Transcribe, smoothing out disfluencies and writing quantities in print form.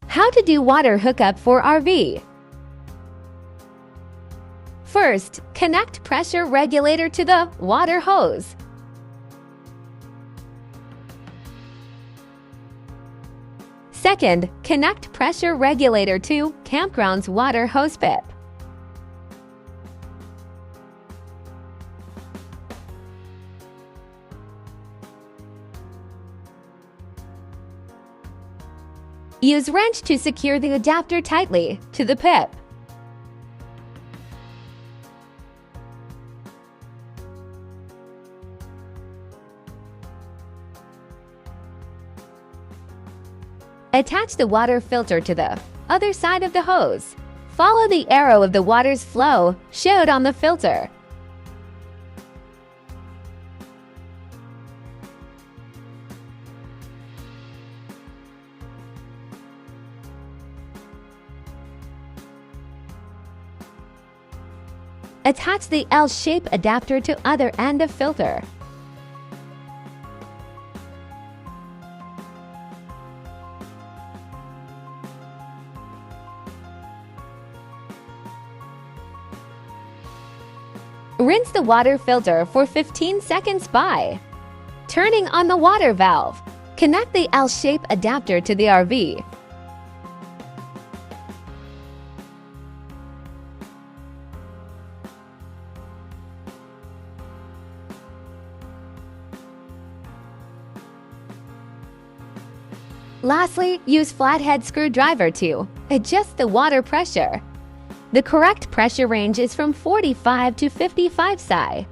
How to do water hookup for RV. First, connect pressure regulator to the water hose. Second, connect pressure regulator to campground's water hose pip. Use wrench to secure the adapter tightly to the pip. Attach the water filter to the other side of the hose. Follow the arrow of the water's flow showed on the filter. Attach the L-shape adapter to other end of filter. Rinse the water filter for 15 seconds by turning on the water valve. Connect the L-shape adapter to the RV. Lastly, use flathead screwdriver to adjust the water pressure. The correct pressure range is from 45 to 55 psi.